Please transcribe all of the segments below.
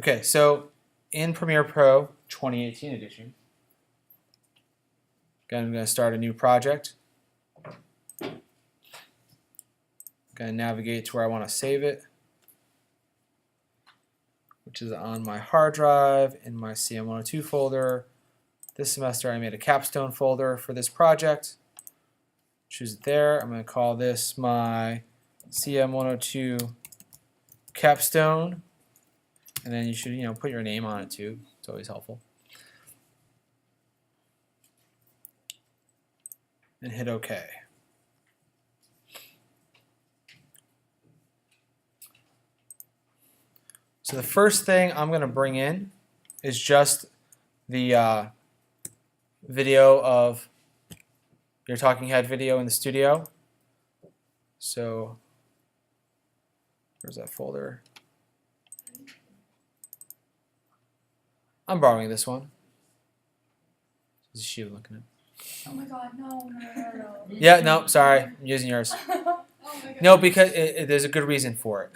Okay, so in Premiere Pro 2018 edition, again, I'm going to start a new project. I'm going to navigate to where I want to save it, which is on my hard drive in my CM102 folder. This semester I made a Capstone folder for this project. Choose it there. I'm going to call this my CM102 Capstone. And then you should, put your name on it too. It's always helpful. And hit OK. So the first thing I'm going to bring in is just the video of your talking head video in the studio. So where's that folder? I'm borrowing this one. Is she looking at? Oh my god, no. Yeah, no, sorry. I'm using yours. Oh my god. No, because there's a good reason for it.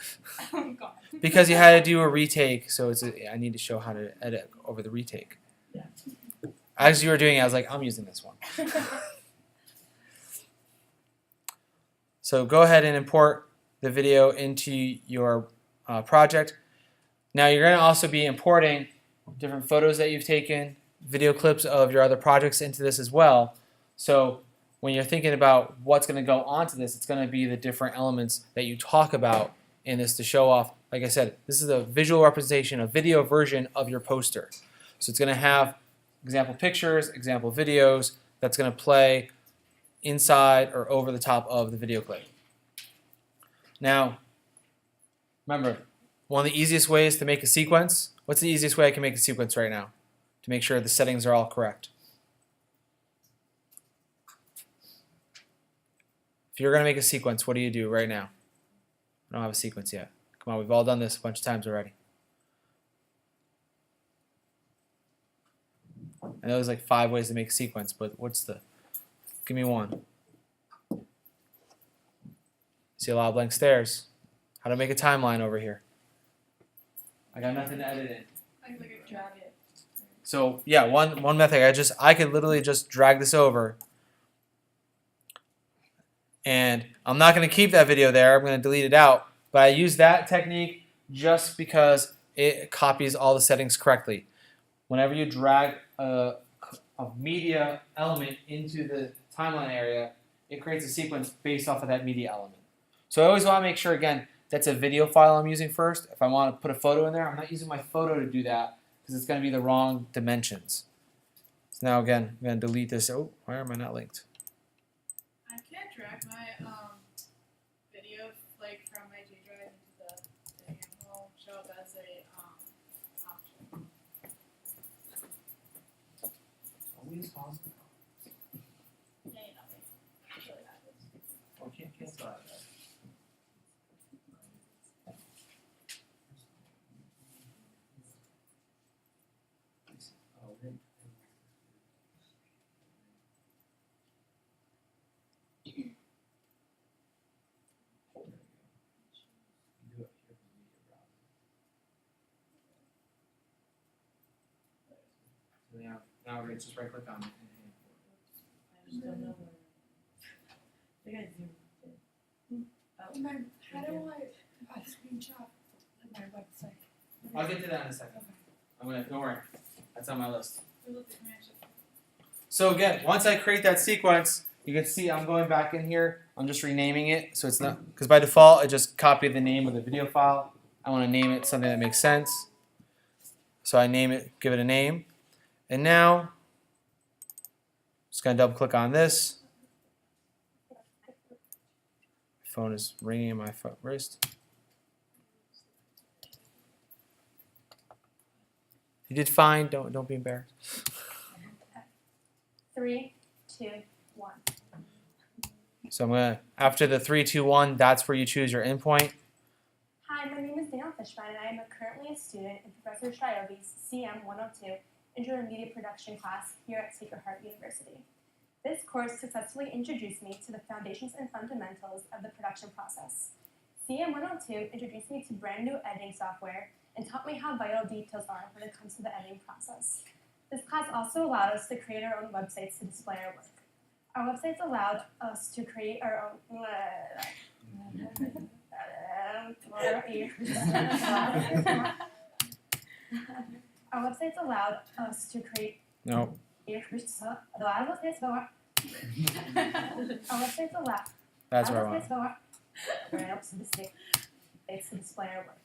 Oh god. Because you had to do a retake, so I need to show how to edit over the retake. Yeah. As you were doing it, I was like, I'm using this one. So go ahead and import the video into your project. Now you're going to also be importing different photos that you've taken, video clips of your other projects into this as well. So when you're thinking about what's going to go onto this, it's going to be the different elements that you talk about in this to show off. Like I said, this is a visual representation, a video version of your poster. So it's going to have example pictures, example videos that's going to play inside or over the top of the video clip. Now, remember, one of the easiest ways to make a sequence, what's the easiest way I can make a sequence right now to make sure the settings are all correct? If you're going to make a sequence, what do you do right now? I don't have a sequence yet. Come on, we've all done this a bunch of times already. I know there's like 5 ways to make a sequence, but give me one. See a lot of blank stares. How to make a timeline over here. I got nothing to edit in. I can drag it. So yeah, one method, I could literally just drag this over. And I'm not going to keep that video there. I'm going to delete it out. But I use that technique just because it copies all the settings correctly. Whenever you drag a media element into the timeline area, it creates a sequence based off of that media element. So I always want to make sure, again, that's a video file I'm using first. If I want to put a photo in there, I'm not using my photo to do that because it's going to be the wrong dimensions. So now again, I'm going to delete this. Oh, why am I not linked? I can't drag my video from my G drive into the thing. It will show up as a option. Always possible. Yeah, nothing. It's really backwards. Oh, can't start that. Now we're going to just right click on it. I just don't know where. I think I zoomed in. How do I screenshot my website? I'll get to that in a second. Don't worry. That's on my list. So again, once I create that sequence, you can see I'm going back in here. I'm just renaming it. So it's not, because by default, it just copied the name of the video file. I want to name it something that makes sense. So I name it, give it a name. And now, just going to double click on this. Phone is ringing in my wrist. You did fine. Don't be embarrassed. 3, 2, 1. So I'm gonna, after the 3, 2, 1, that's where you choose your endpoint. Hi, my name is Danielle Fishbein, and I am currently a student in Professor Shiobi's CM102 Intro to Media Production class here at Sacred Heart University. This course successfully introduced me to the foundations and fundamentals of the production process. CM102 introduced me to brand new editing software and taught me how vital details are when it comes to the editing process. This class also allowed us to create our own websites to display our work. Our websites allowed us to create our own. Our websites allowed us to create. No. Our websites allowed. That's where I want. To display our work.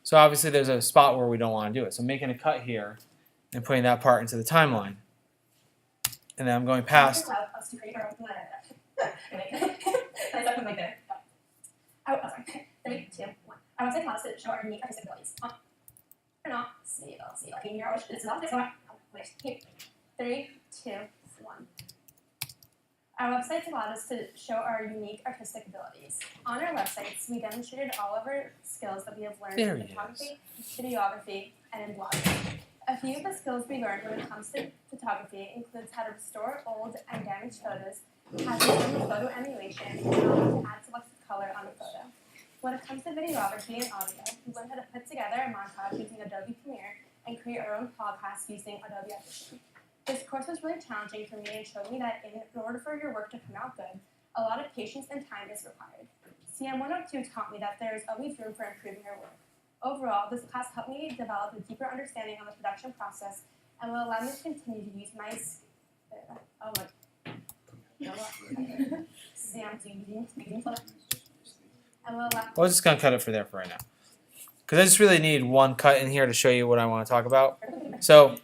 So obviously there's a spot where we don't want to do it. So I'm making a cut here and putting that part into the timeline. And then I'm going past. Allowed us to create our own. I start from like there. Oh, sorry. 3, 2, 1. Our website allows us to show our unique artistic abilities. Or not. See. Okay, here. It's not this one. Wait. Here. 3, 2, 1. Our websites allowed us to show our unique artistic abilities. On our websites, we demonstrated all of our skills that we have learned in photography, videography, and in blogging. A few of the skills we learned when it comes to photography includes how to restore old and damaged photos, how to determine photo emulation, and how to add selective color on a photo. When it comes to videography and audio, we learned how to put together a montage using Adobe Premiere and create our own podcast using Adobe Audition. This course was really challenging for me and showed me that in order for your work to come out good, a lot of patience and time is required. CM 102 taught me that there is always room for improving your work. Overall, this class helped me develop a deeper understanding of the production process and will allow me to continue to use my We're just going to cut it for there for right now. Because I just really need one cut in here to show you what I want to talk about. So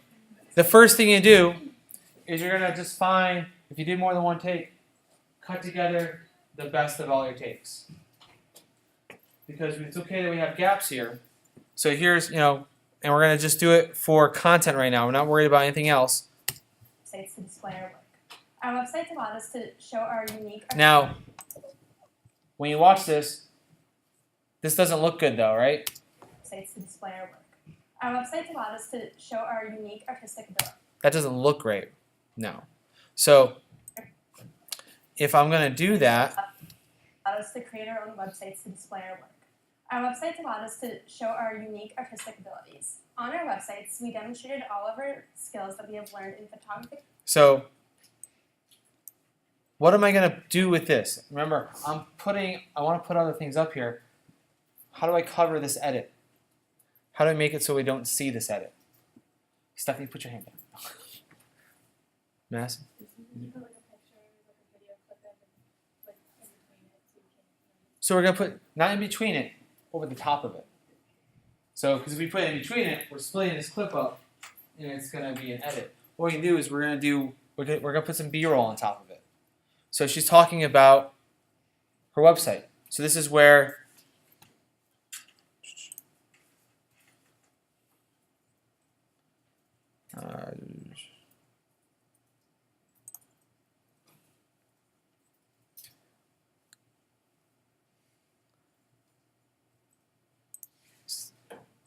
the first thing you do is you're going to just find, if you did more than one take, cut together the best of all your takes. Because it's okay that we have gaps here. So here's, and we're going to just do it for content right now. We're not worried about anything else. Websites to display our work. Our websites allowed us to show our unique. Now, when you watch this doesn't look good though, right? Websites to display our work. Our websites allowed us to show our unique artistic ability. That doesn't look great. No. So if I'm going to do that, allowed us to create our own websites to display our work. Our websites allowed us to show our unique artistic abilities. On our websites, we demonstrated all of our skills that we have learned in photography. So what am I going to do with this? Remember, I want to put other things up here. How do I cover this edit? How do I make it so we don't see this edit? Stephanie, put your hand down. Madison? Put like a picture, like a video clip in between it so you can. So we're going to put, not in between it, over the top of it. So, because if we put it in between it, we're splitting this clip up, and it's going to be an edit. What we can do is we're going to put some B-roll on top of it. So she's talking about her website. So this is where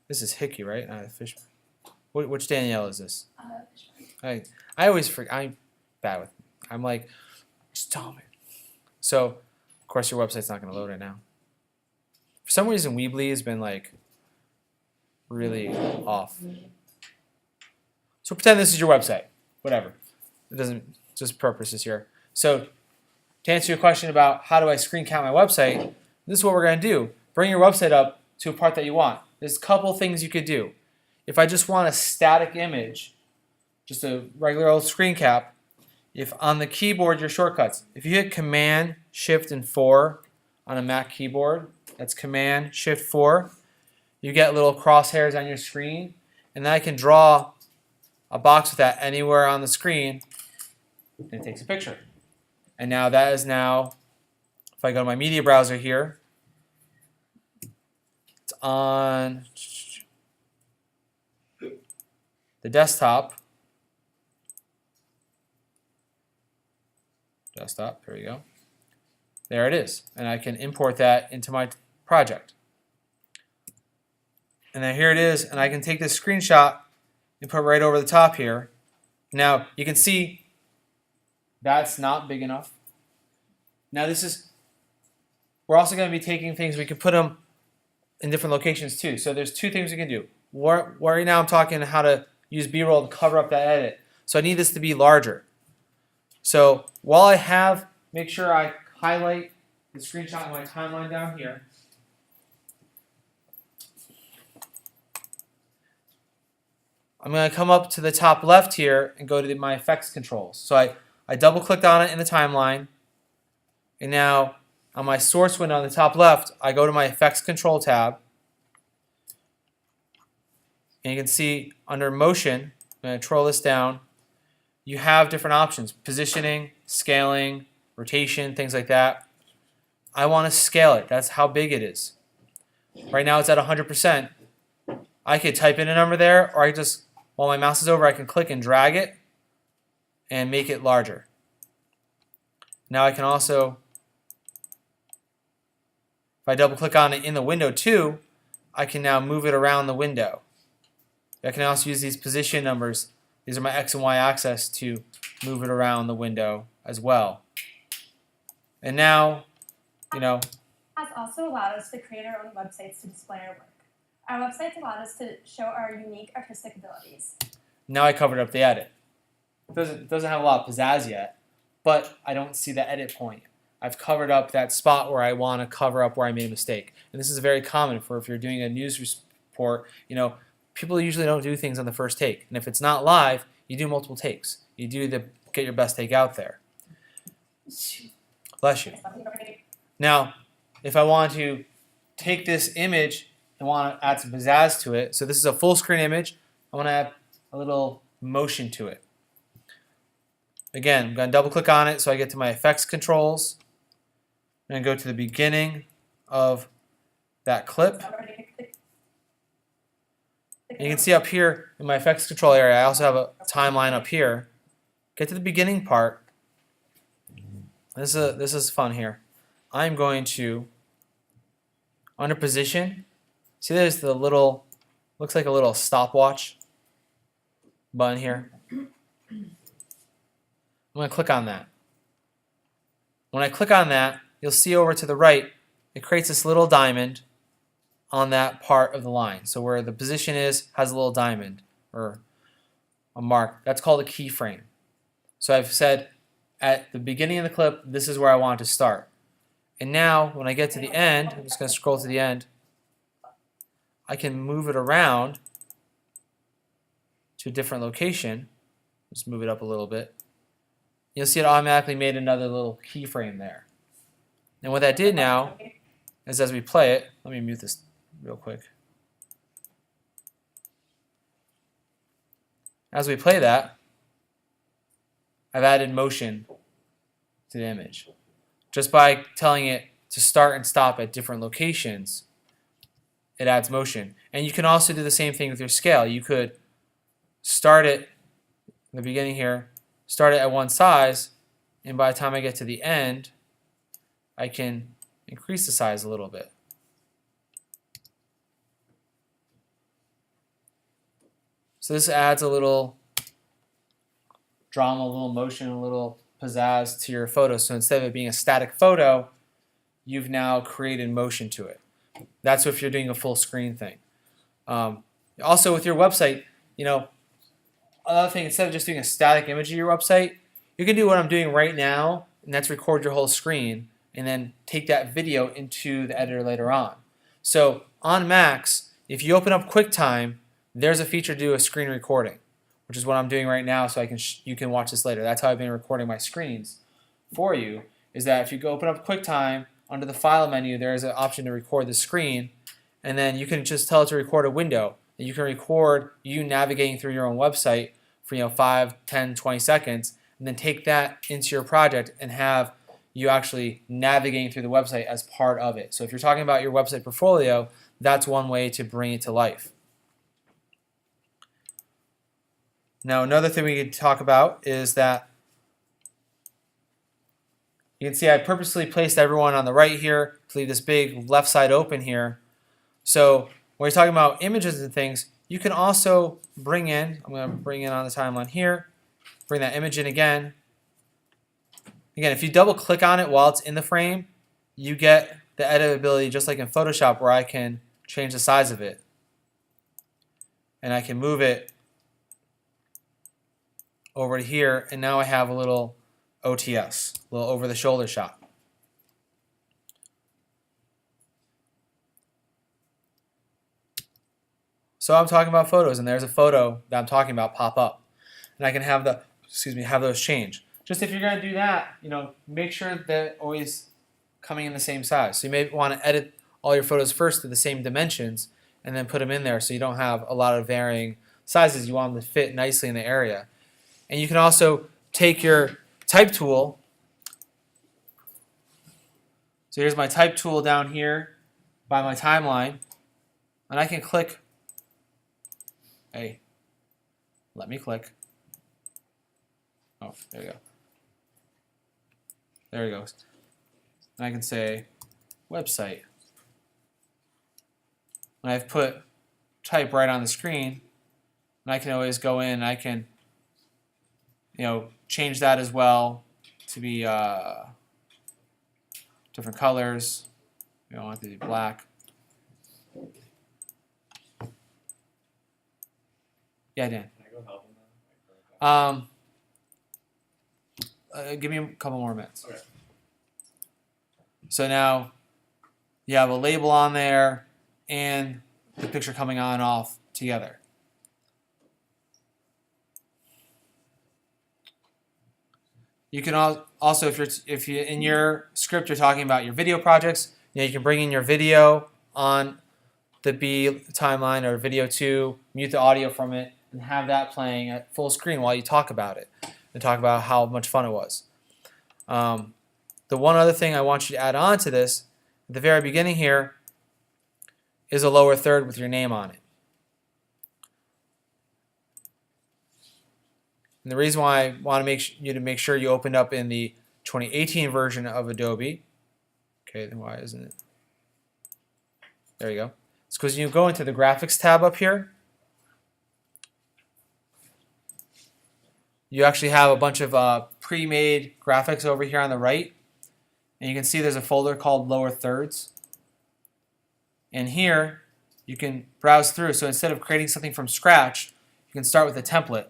this is Hickey, right? Fish. Which Danielle is this? I always forget. I'm bad with. I'm like, just tell me. So, of course, your website's not going to load right now. For some reason, Weebly has been like really off. So pretend this is your website. Whatever. It doesn't. Just purposes here. So, to answer your question about how do I screen cap my website, this is what we're going to do. Bring your website up to a part that you want. There's a couple things you could do. If I just want a static image, just a regular old screen cap, if on the keyboard your shortcuts, if you hit Command, Shift, and 4 on a Mac keyboard, that's Command, Shift, 4, you get little crosshairs on your screen, and then I can draw a box with that anywhere on the screen, and it takes a picture. And now that is now, if I go to my media browser here, it's on the desktop. Here we go. There it is. And I can import that into my project. And then here it is, and I can take this screenshot and put it right over the top here. Now, you can see that's not big enough. Now we're also going to be taking things, we can put them in different locations too. So there's two things we can do. Right now I'm talking how to use B-roll to cover up that edit. So I need this to be larger. So while I have, make sure I highlight the screenshot in my timeline down here. I'm going to come up to the top left here and go to my effects controls. So I double clicked on it in the timeline, and now on my source window on the top left, I go to my effects control tab, and you can see under motion, I'm going to troll this down, you have different options: positioning, scaling, rotation, things like that. I want to scale it. That's how big it is. Right now it's at 100%. I could type in a number there, or I could just, while my mouse is over, I can click and drag it and make it larger. Now I can also, if I double click on it in the window too, I can now move it around the window. I can also use these position numbers. These are my X and Y axis to move it around the window as well. And now, Has also allowed us to create our own websites to display our work. Our websites allowed us to show our unique artistic abilities. now I covered up the edit. It doesn't have a lot of pizzazz yet, but I don't see the edit point. I've covered up that spot where I want to cover up where I made a mistake. And this is very common for if you're doing a news report. People usually don't do things on the first take. And if it's not live, you do multiple takes. You do get your best take out there. Bless you. Now, if I want to take this image and want to add some pizzazz to it, so this is a full screen image, I want to add a little motion to it. Again, I'm going to double click on it so I get to my effects controls. I'm going to go to the beginning of that clip. And you can see up here in my effects control area, I also have a timeline up here. Get to the beginning part. This is fun here. I'm going to, under position, see there's the little, looks like a little stopwatch button here. I'm going to click on that. When I click on that, you'll see over to the right, it creates this little diamond on that part of the line. So where the position is, has a little diamond or a mark. That's called a keyframe. So I've said at the beginning of the clip, this is where I want to start. And now when I get to the end, I'm just going to scroll to the end, I can move it around to a different location. Just move it up a little bit. You'll see it automatically made another little keyframe there. And what that did now is as we play it, let me mute this real quick. As we play that, I've added motion to the image. Just by telling it to start and stop at different locations, it adds motion. And you can also do the same thing with your scale. You could start it in the beginning here, start it at one size, and by the time I get to the end, I can increase the size a little bit. So this adds a little drama, a little motion, a little pizzazz to your photo. So instead of it being a static photo, you've now created motion to it. That's if you're doing a full screen thing. Also with your website, another thing, instead of just doing a static image of your website, you can do what I'm doing right now, and that's record your whole screen and then take that video into the editor later on. So on Macs, if you open up QuickTime, there's a feature to do a screen recording, which is what I'm doing right now, so you can watch this later. That's how I've been recording my screens for you, is that if you go open up QuickTime, under the File menu, there's an option to record the screen, and then you can just tell it to record a window. And you can record you navigating through your own website for 5, 10, 20 seconds, and then take that into your project and have you actually navigating through the website as part of it. So if you're talking about your website portfolio, that's one way to bring it to life. Now another thing we could talk about is that you can see I purposely placed everyone on the right here to leave this big left side open here. So when you're talking about images and things, you can also bring in, I'm going to bring in on the timeline here, bring that image in again. Again, if you double click on it while it's in the frame, you get the editability just like in Photoshop where I can change the size of it. And I can move it over to here, and now I have a little OTS, a little over-the-shoulder shot. So I'm talking about photos, and there's a photo that I'm talking about pop up, and I can have have those change. Just if you're going to do that, make sure that they're always coming in the same size. So you may want to edit all your photos first to the same dimensions, and then put them in there so you don't have a lot of varying sizes. You want them to fit nicely in the area. And you can also take your type tool. So here's my type tool down here by my timeline, and I can click. Hey, let me click. Oh, there you go. There it goes. And I can say website. And I've put type right on the screen, and I can always go in and I can change that as well to be different colors. We don't want it to be black. Yeah, Dan. Can I go help him then? Give me a couple more minutes. Okay. So now you have a label on there and the picture coming on and off together. You can also, if you in your script you're talking about your video projects, you can bring in your video on the B timeline or video 2, mute the audio from it, and have that playing at full screen while you talk about it and talk about how much fun it was. The one other thing I want you to add on to this, at the very beginning here, is a lower third with your name on it. And the reason why I want to make sure you opened up in the 2018 version of Adobe. Okay, then why isn't it? There you go. It's because you go into the graphics tab up here. You actually have a bunch of pre-made graphics over here on the right. And you can see there's a folder called Lower Thirds. And here you can browse through. So instead of creating something from scratch, you can start with a template.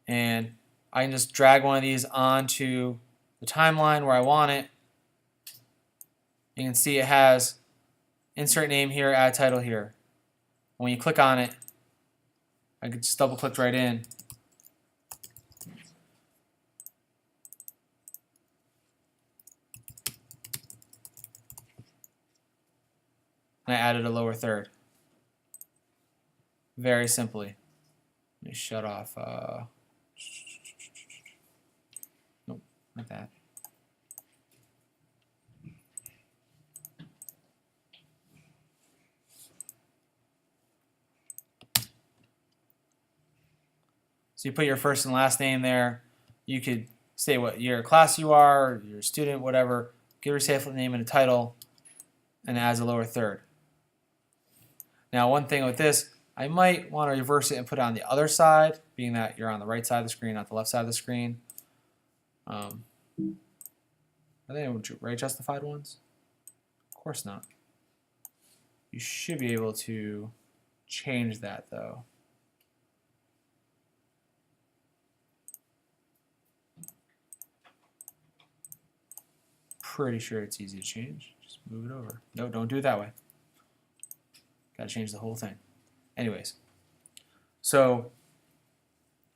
And I can just drag one of these onto the timeline where I want it. You can see it has insert name here, add title here. When you click on it, I could just double click right in. And I added a lower third. Very simply. Let me shut off. Nope, not that. So you put your first and last name there. You could say what year class you are, your student, whatever. Give your safe name and a title, and it adds a lower third. Now, one thing with this, I might want to reverse it and put it on the other side, being that you're on the right side of the screen, not the left side of the screen. Are they right justified ones? Of course not. You should be able to change that, though. Pretty sure it's easy to change. Just move it over. No, don't do it that way. Got to change the whole thing. Anyways, so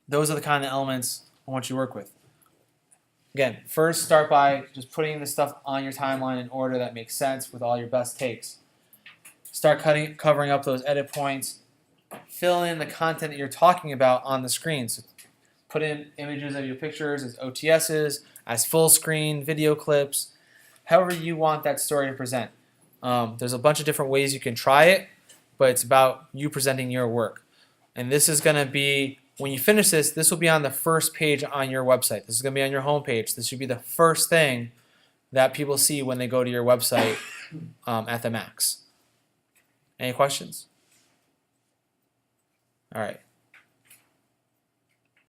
those are the kind of elements I want you to work with. Again, first start by just putting the stuff on your timeline in order that makes sense with all your best takes. Start covering up those edit points. Fill in the content that you're talking about on the screen. So put in images of your pictures as OTSs, as full screen video clips, however you want that story to present. There's a bunch of different ways you can try it, but it's about you presenting your work. And this is going to be, when you finish this, this will be on the first page on your website. This is going to be on your home page. This should be the first thing that people see when they go to your website at the max. Any questions? All right.